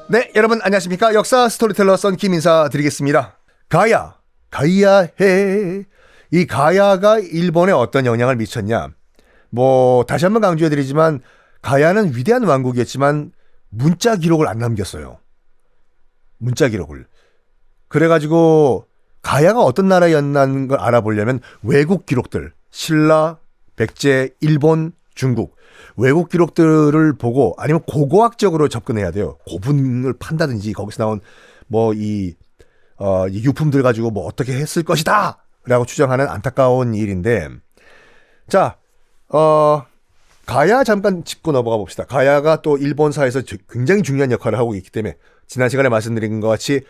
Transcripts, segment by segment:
네, 여러분 안녕하십니까? 역사 스토리텔러 썬킴 인사드리겠습니다. 가야해. 이 가야가 일본에 어떤 영향을 미쳤냐? 다시 한번 강조해드리지만 가야는 위대한 왕국이었지만 문자 기록을 안 남겼어요. 문자 기록을. 그래가지고 가야가 어떤 나라였나는 걸 알아보려면 외국 기록들, 신라, 백제, 일본, 중국 외국 기록들을 보고 아니면 고고학적으로 접근해야 돼요. 고분을 판다든지 거기서 나온 이 유품들 가지고 어떻게 했을 것이다 라고 추정하는 안타까운 일인데, 자, 가야 잠깐 짚고 넘어가 봅시다. 가야가 또 일본사에서 굉장히 중요한 역할을 하고 있기 때문에 지난 시간에 말씀드린 것 같이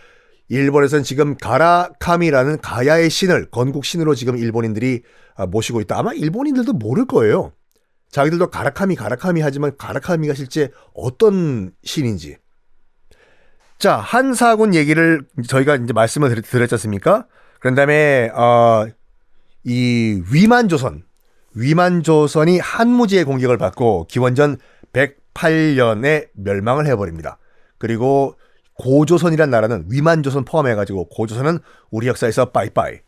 일본에서는 지금 가라카미라는 가야의 신을 건국 신으로 지금 일본인들이 모시고 있다. 아마 일본인들도 모를 거예요. 자기들도 가라카미 하지만 가라카미가 실제 어떤 신인지. 자, 한사군 얘기를 저희가 이제 말씀을 드렸지 않습니까? 그런 다음에 이 위만조선이 한무지의 공격을 받고 기원전 108년에 멸망을 해버립니다. 그리고 고조선이란 나라는 위만조선 포함해가지고 고조선은 우리 역사에서 빠이빠이.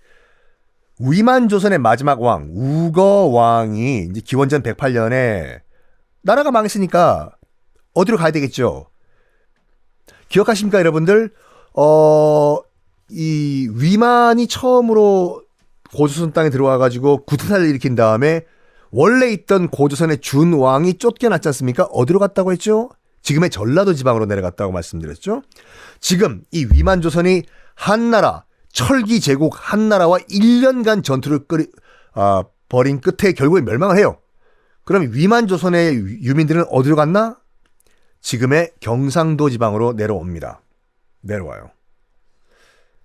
위만조선의 마지막 왕 우거왕이 이제 기원전 108년에 나라가 망했으니까 어디로 가야 되겠죠? 기억하십니까, 여러분들? 이 위만이 처음으로 고조선 땅에 들어와가지고 구태타를 일으킨 다음에 원래 있던 고조선의 준왕이 쫓겨났지 않습니까? 어디로 갔다고 했죠? 지금의 전라도 지방으로 내려갔다고 말씀드렸죠. 지금 이 위만조선이 한나라, 철기 제국 한나라와 1년간 전투를 벌인 끝에 결국에 멸망을 해요. 그럼 위만조선의 유민들은 어디로 갔나? 지금의 경상도 지방으로 내려와요.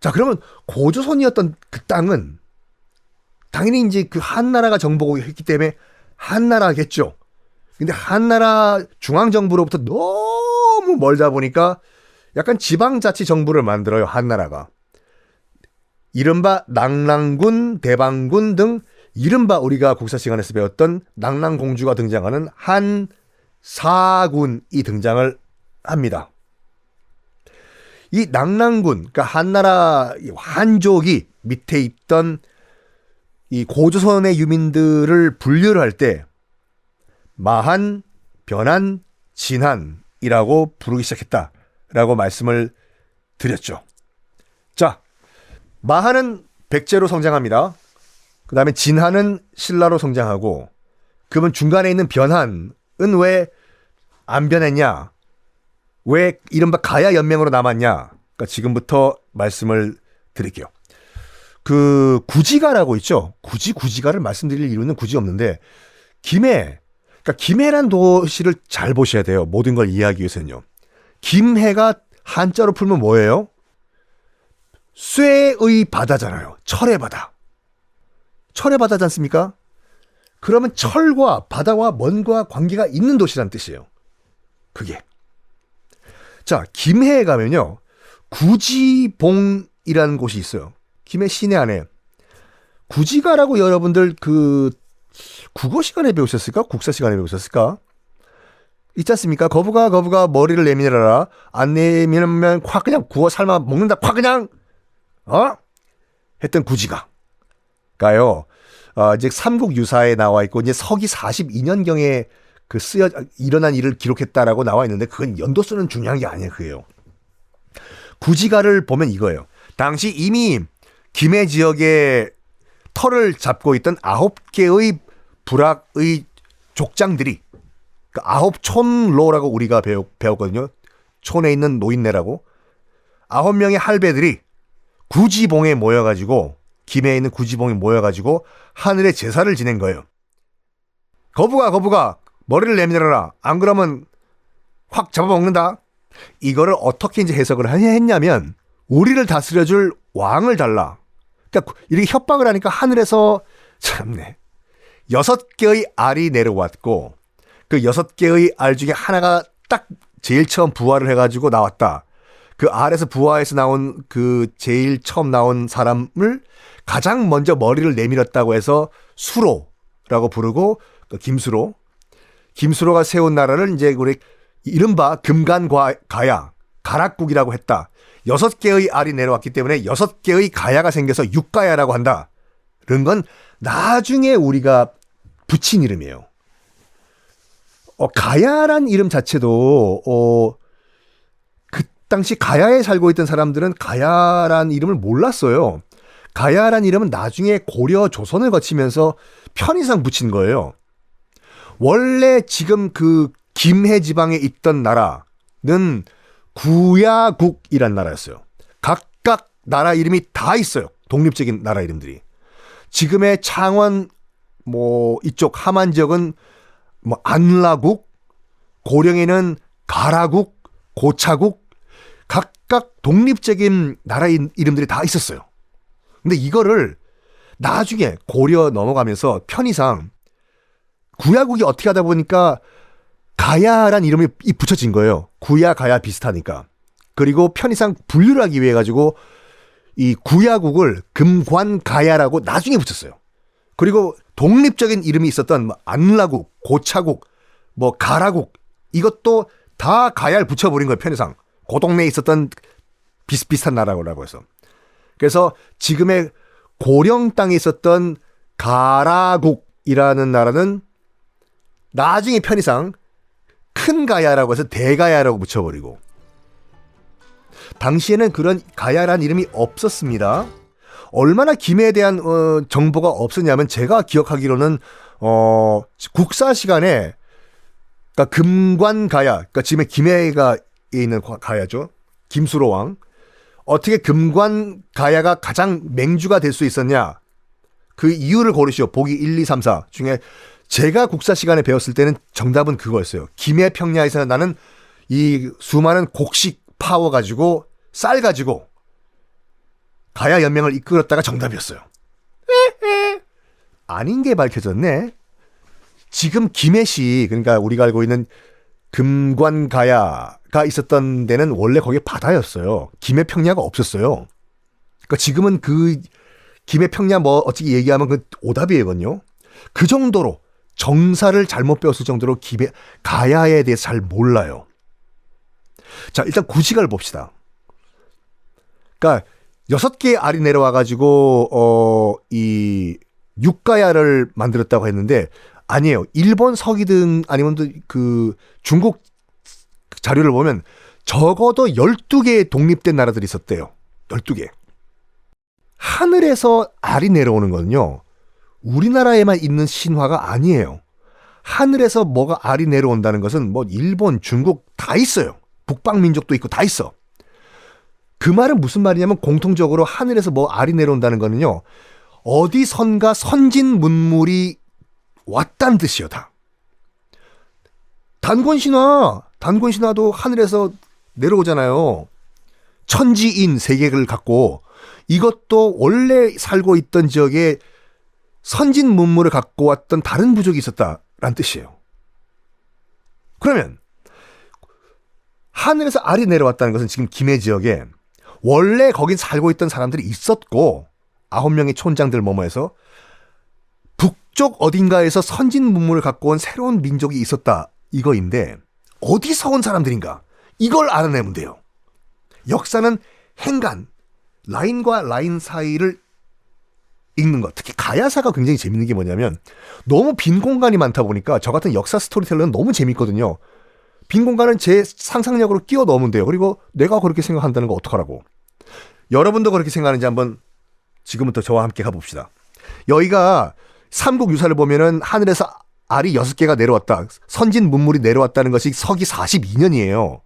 자, 그러면 고조선이었던 그 땅은 당연히 이제 그 한나라가 정복을 했기 때문에 한나라겠죠. 근데 한나라 중앙정부로부터 너무 멀다 보니까 약간 지방자치 정부를 만들어요, 한나라가. 이른바 낙랑군, 대방군 등 이른바 우리가 국사 시간에서 배웠던 낙랑공주가 등장하는 한사군이 등장을 합니다. 이 낙랑군, 그러니까 한나라 한족이 밑에 있던 이 고조선의 유민들을 분류를 할 때 마한, 변한, 진한이라고 부르기 시작했다라고 말씀을 드렸죠. 자, 마한은 백제로 성장합니다. 그 다음에 진한은 신라로 성장하고, 그러면 중간에 있는 변한은 왜 안 변했냐? 왜 이른바 가야 연맹으로 남았냐? 그러니까 지금부터 말씀을 드릴게요. 그 구지가라고 있죠. 구지가를 말씀드릴 이유는 굳이 없는데, 그러니까 김해란 도시를 잘 보셔야 돼요. 모든 걸 이해하기 위해서는요. 김해가 한자로 풀면 뭐예요? 쇠의 바다잖아요. 철의 바다. 철의 바다지 않습니까? 그러면 철과 바다와 뭔가 관계가 있는 도시란 뜻이에요. 그게. 자, 김해에 가면요, 구지봉이라는 곳이 있어요. 김해 시내 안에. 구지가라고 여러분들 그 국어 시간에 배우셨을까? 국사 시간에 배우셨을까? 있지 않습니까? 거부가 머리를 내밀어라. 안 내밀면 콱 그냥 구워 삶아 먹는다. 콱 그냥 했던 구지가가요. 이제 삼국유사에 나와 있고 이제 서기 42년경에 그 일어난 일을 기록했다라고 나와 있는데 그건 연도수는 중요한 게 아니에요. 그게요. 구지가를 보면 이거예요. 당시 이미 김해 지역에 터를 잡고 있던 9개의 부락의 족장들이, 그 9촌로라고 우리가 배웠거든요. 촌에 있는 노인네라고. 9명의 할배들이 구지봉에 모여가지고, 김해에 있는 구지봉에 모여가지고 하늘에 제사를 지낸 거예요. 거부가 머리를 내밀어라. 안 그러면 확 잡아먹는다. 이거를 어떻게 이제 해석을 했냐면, 우리를 다스려줄 왕을 달라. 그러니까 이렇게 협박을 하니까 하늘에서 참네. 6개의 알이 내려왔고, 그 6개의 알 중에 하나가 딱 제일 처음 부화를 해가지고 나왔다. 그 알에서 부화해서 나온 그 제일 처음 나온 사람을 가장 먼저 머리를 내밀었다고 해서 수로라고 부르고, 그 김수로가 세운 나라를 이제 우리 이른바 금간가야, 가락국이라고 했다. 6개의 알이 내려왔기 때문에 6개의 가야가 생겨서 육가야라고 한다. 그런 건 나중에 우리가 붙인 이름이에요. 가야란 이름 자체도 그 당시 가야에 살고 있던 사람들은 가야란 이름을 몰랐어요. 가야란 이름은 나중에 고려 조선을 거치면서 편의상 붙인 거예요. 원래 지금 그 김해 지방에 있던 나라는 구야국이란 나라였어요. 각각 나라 이름이 다 있어요. 독립적인 나라 이름들이. 지금의 창원 이쪽 함안 지역은 안라국, 고령에는 가라국, 고차국, 각각 독립적인 나라 이름들이 다 있었어요. 근데 이거를 나중에 고려 넘어가면서 편의상 구야국이 어떻게 하다 보니까 가야란 이름이 붙여진 거예요. 구야, 가야 비슷하니까. 그리고 편의상 분류를 하기 위해 가지고 이 구야국을 금관가야라고 나중에 붙였어요. 그리고 독립적인 이름이 있었던 안라국, 고차국, 가라국 이것도 다 가야를 붙여버린 거예요. 편의상. 그 동네에 있었던 비슷비슷한 나라라고 해서. 그래서 지금의 고령 땅에 있었던 가라국이라는 나라는 나중에 편의상 큰 가야라고 해서 대가야라고 붙여버리고, 당시에는 그런 가야라는 이름이 없었습니다. 얼마나 김해에 대한 정보가 없었냐면 제가 기억하기로는 국사 시간에 그러니까 금관가야, 그러니까 지금의 김해가 있는 가야죠. 김수로왕. 어떻게 금관가야가 가장 맹주가 될 수 있었냐? 그 이유를 고르시오. 보기 1, 2, 3, 4 중에 제가 국사 시간에 배웠을 때는 정답은 그거였어요. 김해 평야에서 나는 이 수많은 곡식 파워 가지고 쌀 가지고 가야 연맹을 이끌었다가 정답이었어요. 아닌 게 밝혀졌네. 지금 김해시, 그러니까 우리가 알고 있는 금관가야가 있었던 데는 원래 거기 바다였어요. 김해 평야가 없었어요. 그러니까 지금은 그 김해 평야 어떻게 얘기하면 그 오답이거든요. 그 정도로 정사를 잘못 배웠을 정도로 김해 가야에 대해서 잘 몰라요. 자, 일단 구식을 봅시다. 그러니까 6개의 알이 내려와가지고 이 육가야를 만들었다고 했는데 아니에요. 일본 서기 등 아니면 그 중국 자료를 보면 적어도 12개의 독립된 나라들이 있었대요. 12개. 하늘에서 알이 내려오는 거는요, 우리나라에만 있는 신화가 아니에요. 하늘에서 뭐가 알이 내려온다는 것은 일본, 중국 다 있어요. 북방민족도 있고 다 있어. 그 말은 무슨 말이냐면 공통적으로 하늘에서 알이 내려온다는 거는요, 어디선가 선진 문물이 왔다는 뜻이요, 다. 단권신화도 하늘에서 내려오잖아요. 천지인 세계를 갖고 이것도 원래 살고 있던 지역에 선진 문물을 갖고 왔던 다른 부족이 있었다라는 뜻이에요. 그러면 하늘에서 알이 내려왔다는 것은 지금 김해 지역에 원래 거긴 살고 있던 사람들이 있었고 9명의 촌장들 뭐뭐해서 북쪽 어딘가에서 선진 문물을 갖고 온 새로운 민족이 있었다 이거인데 어디서 온 사람들인가 이걸 알아내면 돼요. 역사는 행간, 라인과 라인 사이를 읽는 것. 특히 가야사가 굉장히 재밌는 게 뭐냐면 너무 빈 공간이 많다 보니까 저 같은 역사 스토리텔러는 너무 재밌거든요. 빈 공간은 제 상상력으로 끼워 넣으면 돼요. 그리고 내가 그렇게 생각한다는 거 어떡하라고. 여러분도 그렇게 생각하는지 한번 지금부터 저와 함께 가봅시다. 여기가 삼국 유사를 보면은 하늘에서 알이 6개가 내려왔다. 선진 문물이 내려왔다는 것이 서기 42년이에요.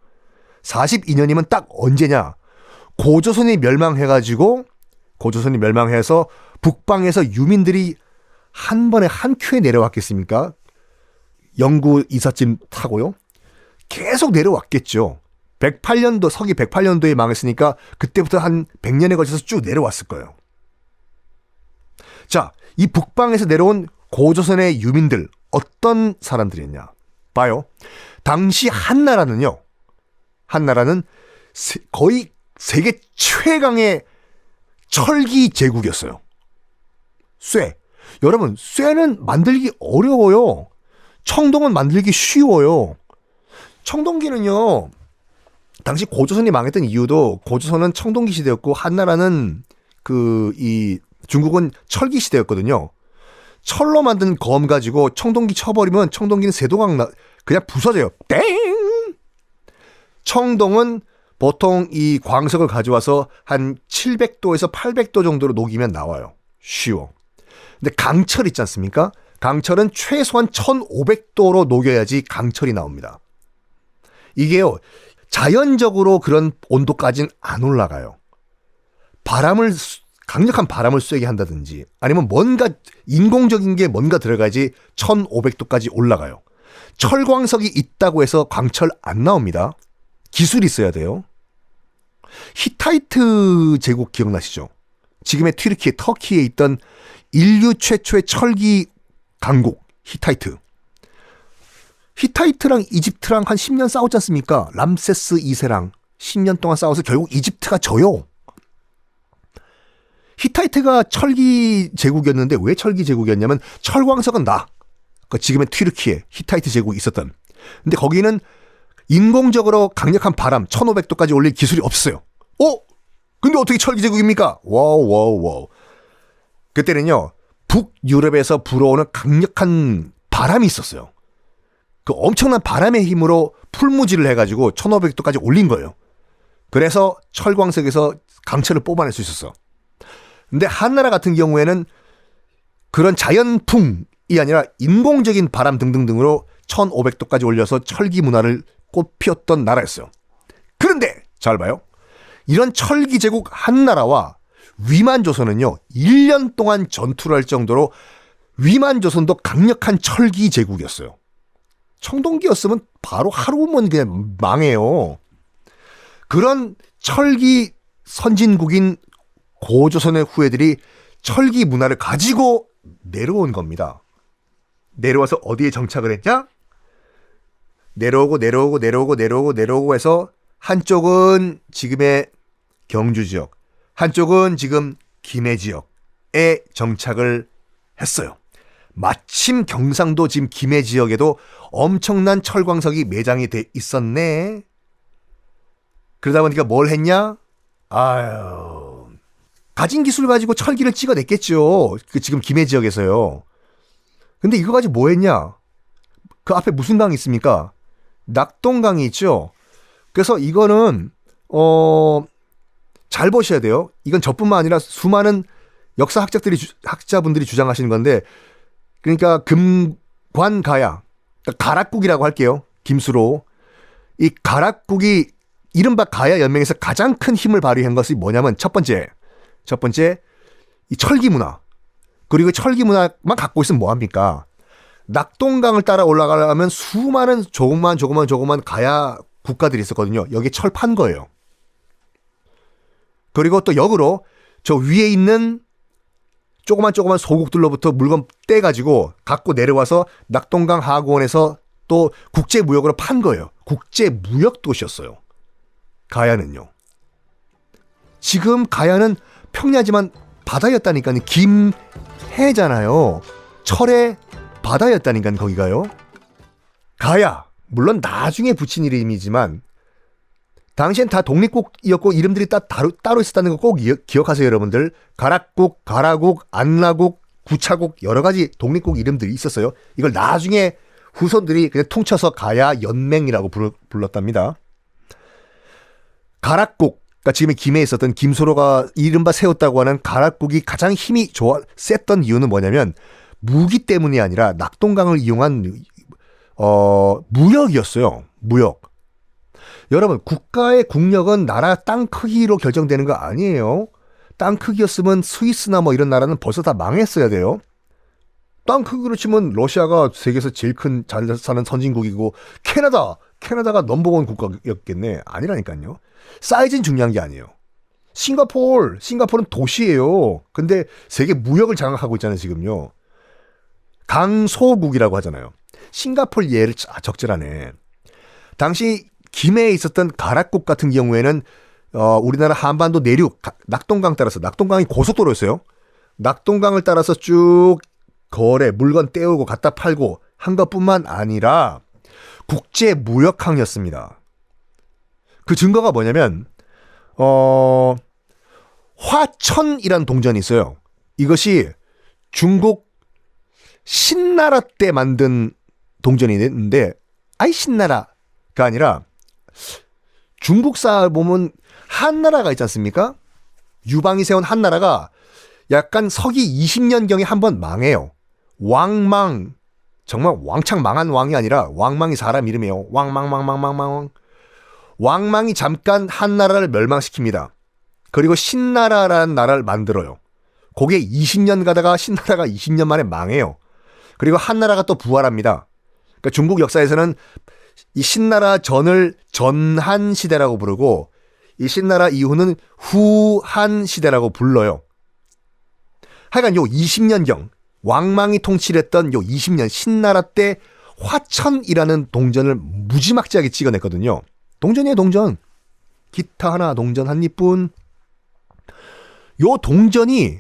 42년이면 딱 언제냐. 고조선이 멸망해서 북방에서 유민들이 한 번에 한 큐에 내려왔겠습니까? 영구 이삿짐 타고요. 계속 내려왔겠죠. 108년도, 서기 108년도에 망했으니까 그때부터 한 100년에 걸쳐서 쭉 내려왔을 거예요. 자, 이 북방에서 내려온 고조선의 유민들 어떤 사람들이었냐? 봐요. 당시 한나라는 거의 세계 최강의 철기 제국이었어요. 여러분, 쇠는 만들기 어려워요. 청동은 만들기 쉬워요. 청동기는요, 당시 고조선이 망했던 이유도 고조선은 청동기 시대였고 한나라는 이 중국은 철기 시대였거든요. 철로 만든 검 가지고 청동기 쳐버리면 청동기는 세동강 그냥 부서져요. 땡! 청동은 보통 이 광석을 가져와서 한 700도에서 800도 정도로 녹이면 나와요. 쉬워. 근데 강철 있지 않습니까? 강철은 최소한 1500도로 녹여야지 강철이 나옵니다. 이게요, 자연적으로 그런 온도까지는 안 올라가요. 강력한 바람을 쐬게 한다든지 아니면 뭔가 인공적인 게 뭔가 들어가야지 1500도까지 올라가요. 철광석이 있다고 해서 광철 안 나옵니다. 기술이 있어야 돼요. 히타이트 제국 기억나시죠? 지금의 튀르키예, 터키에 있던 인류 최초의 철기 강국 히타이트. 히타이트랑 이집트랑 한 10년 싸웠지 않습니까? 람세스 2세랑 10년 동안 싸워서 결국 이집트가 져요. 히타이트가 철기 제국이었는데 왜 철기 제국이었냐면 철광석은 지금의 튀르키예, 히타이트 제국이 있었던. 근데 거기는 인공적으로 강력한 바람 1500도까지 올릴 기술이 없어요. 근데 어떻게 철기 제국입니까? 와우. 그때는요, 북유럽에서 불어오는 강력한 바람이 있었어요. 그 엄청난 바람의 힘으로 풀무지를 해가지고 1500도까지 올린 거예요. 그래서 철광석에서 강철을 뽑아낼 수 있었어. 근데 한나라 같은 경우에는 그런 자연풍이 아니라 인공적인 바람 등등등으로 1500도까지 올려서 철기 문화를 꽃피웠던 나라였어요. 그런데 잘 봐요. 이런 철기 제국 한나라와 위만조선은요, 1년 동안 전투를 할 정도로 위만조선도 강력한 철기 제국이었어요. 청동기였으면 바로 하루면 그냥 망해요. 그런 철기 선진국인 고조선의 후예들이 철기 문화를 가지고 내려온 겁니다. 내려와서 어디에 정착을 했냐? 내려오고 해서 한쪽은 지금의 경주 지역, 한쪽은 지금 김해 지역에 정착을 했어요. 마침 경상도 지금 김해 지역에도 엄청난 철광석이 매장이 돼 있었네. 그러다 보니까 뭘 했냐? 가진 기술 가지고 철기를 찍어냈겠죠. 지금 김해 지역에서요. 근데 이거 가지고 뭐 했냐? 그 앞에 무슨 강이 있습니까? 낙동강이 있죠. 그래서 이거는 잘 보셔야 돼요. 이건 저뿐만 아니라 수많은 역사 학자분들이 주장하시는 건데, 그러니까 금관가야, 그러니까 가락국이라고 할게요. 김수로. 이 가락국이 이른바 가야 연맹에서 가장 큰 힘을 발휘한 것이 뭐냐면 첫 번째 이 철기 문화. 그리고 철기 문화만 갖고 있으면 뭐합니까? 낙동강을 따라 올라가려면 수많은 조그만 가야 국가들이 있었거든요. 여기에 철 판 거예요. 그리고 또 역으로 저 위에 있는 조그만 소국들로부터 물건 떼가지고 갖고 내려와서 낙동강 하구원에서 또 국제무역으로 판 거예요. 국제무역 도시였어요. 가야는요. 지금 가야는 평야지만 바다였다니까요. 김해잖아요. 철의 바다였다니까요. 거기가요. 가야, 물론 나중에 붙인 이름이지만 당시엔 다 독립국이었고 이름들이 따로 있었다는 거 꼭 기억하세요, 여러분들. 가락국, 가라국, 안나국, 구차국 여러 가지 독립국 이름들이 있었어요. 이걸 나중에 후손들이 그냥 퉁쳐서 가야 연맹이라고 불렀답니다. 가락국, 그러니까 지금의 김해에 있었던 김소로가 이른바 세웠다고 하는 가락국이 가장 힘이 셌던 이유는 뭐냐면 무기 때문이 아니라 낙동강을 이용한 무역이었어요. 무역. 여러분, 국가의 국력은 나라 땅 크기로 결정되는 거 아니에요. 땅 크기였으면 스위스나 뭐 이런 나라는 벌써 다 망했어야 돼요. 땅 크기로 치면 러시아가 세계에서 제일 큰 잘 사는 선진국이고 캐나다가 넘버원 국가였겠네. 아니라니까요. 사이즈는 중요한 게 아니에요. 싱가포르는 도시예요. 근데 세계 무역을 장악하고 있잖아요, 지금요. 강소국이라고 하잖아요. 싱가포르 예를 적절하네. 당시 김해에 있었던 가락국 같은 경우에는 우리나라 한반도 내륙 낙동강 따라서, 낙동강이 고속도로였어요. 낙동강을 따라서 쭉 물건 떼오고 갖다 팔고 한 것뿐만 아니라 국제무역항이었습니다. 그 증거가 뭐냐면 화천이라는 동전이 있어요. 이것이 중국 신나라 때 만든 동전이 있는데, 아이 신나라가 아니라 중국사 보면 한나라가 있지 않습니까? 유방이 세운 한나라가 약간 서기 20년경에 한번 망해요. 왕망, 정말 왕창 망한 왕이 아니라 왕망이 사람 이름이에요. 왕망망망망망. 왕망이 잠깐 한나라를 멸망시킵니다. 그리고 신나라라는 나라를 만들어요. 거기에 20년 가다가 신나라가 20년 만에 망해요. 그리고 한나라가 또 부활합니다. 그러니까 중국 역사에서는 이 신나라 전을 전한 시대라고 부르고, 이 신나라 이후는 후한 시대라고 불러요. 하여간 요 20년경 왕망이 통치를 했던 요 20년 신나라 때 화천이라는 동전을 무지막지하게 찍어냈거든요. 동전이에요, 동전. 기타 하나, 동전 한 입뿐. 요 동전이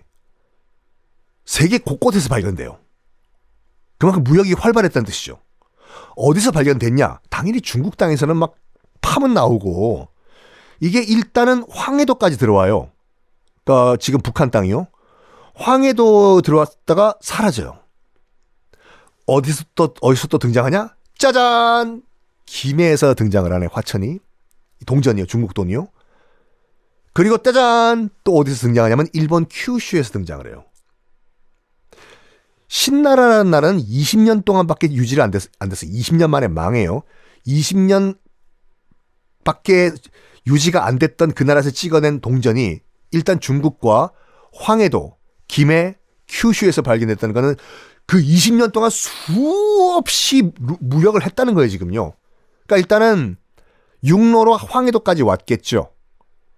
세계 곳곳에서 발견돼요. 그만큼 무역이 활발했다는 뜻이죠. 어디서 발견됐냐? 당연히 중국 땅에서는 막 파문 나오고, 이게 일단은 황해도까지 들어와요. 그러니까 지금 북한 땅이요. 황해도 들어왔다가 사라져요. 어디서 또 등장하냐? 짜잔! 김해에서 등장을 하네, 화천이. 동전이요, 중국 돈이요. 그리고 짜잔! 또 어디서 등장하냐면 일본 큐슈에서 등장을 해요. 신나라라는 나라는 20년 동안밖에 유지를 안 됐어요. 20년 만에 망해요. 20년 밖에 유지가 안 됐던 그 나라에서 찍어낸 동전이 일단 중국과 황해도, 김해, 큐슈에서 발견됐다는 거는 그 20년 동안 수없이 무역을 했다는 거예요, 지금요. 그러니까 일단은 육로로 황해도까지 왔겠죠.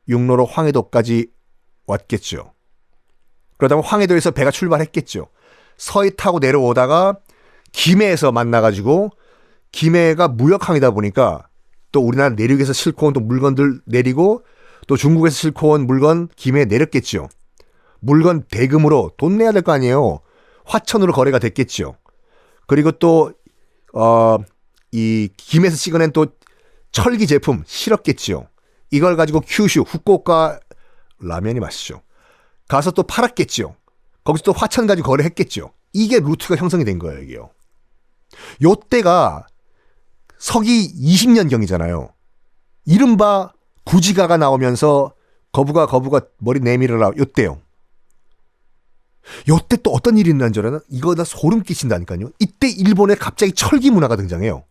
육로로 황해도까지 왔겠죠. 그러다가 황해도에서 배가 출발했겠죠. 서해 타고 내려오다가 김해에서 만나가지고, 김해가 무역항이다 보니까 또 우리나라 내륙에서 싣고 온 또 물건들 내리고, 또 중국에서 싣고 온 물건 김해에 내렸겠죠. 물건 대금으로 돈 내야 될 거 아니에요. 화천으로 거래가 됐겠죠. 그리고 또 이 김해에서 찍어낸 또 철기 제품 실었겠죠. 이걸 가지고 큐슈, 후쿠오카 라면이 맛있죠. 가서 또 팔았겠죠. 거기서 또 화천 가지고 거래했겠죠. 이게 루트가 형성이 된 거예요, 이게요. 요때가 서기 20년경이잖아요. 이른바 구지가가 나오면서 거부가 머리 내밀어라, 요때요. 요때 또 어떤 일이 있는 줄 알아요? 이거 다 소름 끼친다니까요. 이때 일본에 갑자기 철기 문화가 등장해요.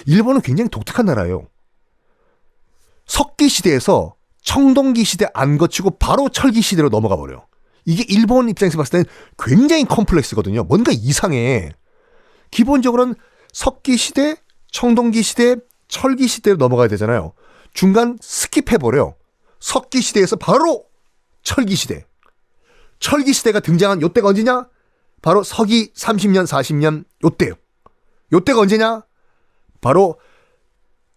일본은 굉장히 독특한 나라예요. 석기 시대에서 청동기 시대 안 거치고 바로 철기 시대로 넘어가 버려요. 이게 일본 입장에서 봤을 때는 굉장히 컴플렉스거든요. 뭔가 이상해. 기본적으로는 석기 시대, 청동기 시대, 철기 시대로 넘어가야 되잖아요. 중간 스킵해버려요. 석기 시대에서 바로 철기 시대. 철기 시대가 등장한 요때가 언제냐? 바로 서기 30년, 40년 요때요. 요때가 언제냐? 바로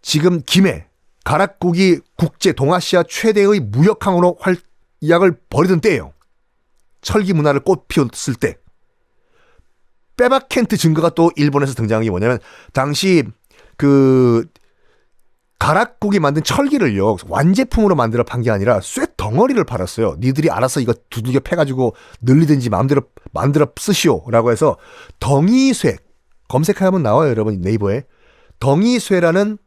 지금 김해, 가락국이 국제 동아시아 최대의 무역항으로 활약을 벌이던 때예요. 철기 문화를 꽃 피웠을 때. 빼박켄트 증거가 또 일본에서 등장한 게 뭐냐면, 당시 그 가락국이 만든 철기를요, 완제품으로 만들어 판 게 아니라 쇠 덩어리를 팔았어요. 니들이 알아서 이거 두들겨 패가지고 늘리든지 마음대로 만들어 쓰시오라고 해서 덩이쇠, 검색하면 나와요, 여러분, 네이버에. 덩이쇠라는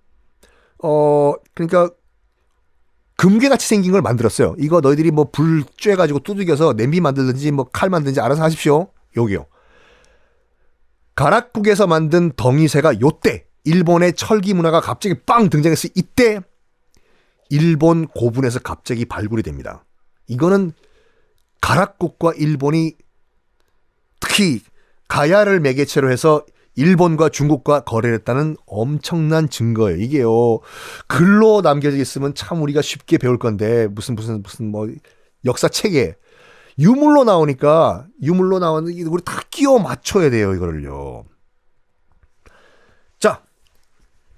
그러니까 금괴같이 생긴 걸 만들었어요. 이거 너희들이 뭐 불 쬐가지고 두들겨서 냄비 만들든지 뭐 칼 만들든지 알아서 하십시오. 여기요. 가락국에서 만든 덩이쇠가 요때 일본의 철기 문화가 갑자기 빵 등장했어요. 이때 일본 고분에서 갑자기 발굴이 됩니다. 이거는 가락국과 일본이 특히 가야를 매개체로 해서 일본과 중국과 거래를 했다는 엄청난 증거예요. 이게요. 글로 남겨져 있으면 참 우리가 쉽게 배울 건데 무슨 뭐 역사책에 유물로 나오니까 우리 다 끼워 맞춰야 돼요, 이거를요. 자,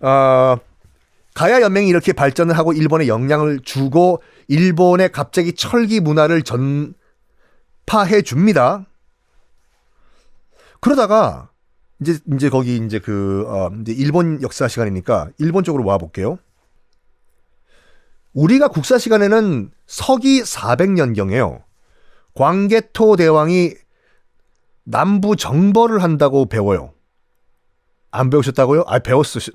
가야 연맹이 이렇게 발전을 하고 일본에 영향을 주고 일본에 갑자기 철기 문화를 전파해 줍니다. 그러다가 이제 거기 이제 이제 일본 역사 시간이니까 일본 쪽으로 와 볼게요. 우리가 국사 시간에는 서기 400년경에요. 광개토 대왕이 남부 정벌을 한다고 배워요. 안 배우셨다고요?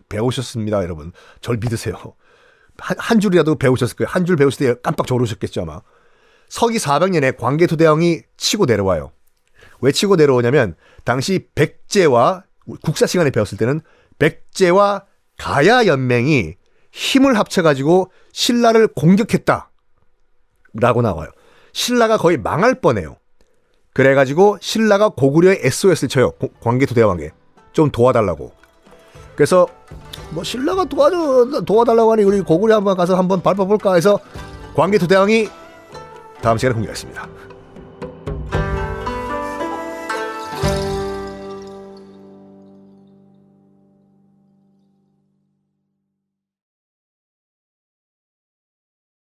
배우셨습니다, 여러분. 절 믿으세요. 한 줄이라도 배우셨을 거예요. 한 줄 배우실 때 깜빡 졸으셨겠죠, 아마. 서기 400년에 광개토 대왕이 치고 내려와요. 왜 치고 내려오냐면 당시 백제와 국사 시간에 배웠을 때는 백제와 가야 연맹이 힘을 합쳐가지고 신라를 공격했다 라고 나와요. 신라가 거의 망할 뻔해요. 그래가지고 신라가 고구려에 SOS를 쳐요. 광개토 대왕에 좀 도와달라고. 그래서 뭐 신라가 도와달라고 하니 우리 고구려 한번 가서 한번 밟아볼까 해서 광개토 대왕이 다음 시간에 공개하겠습니다.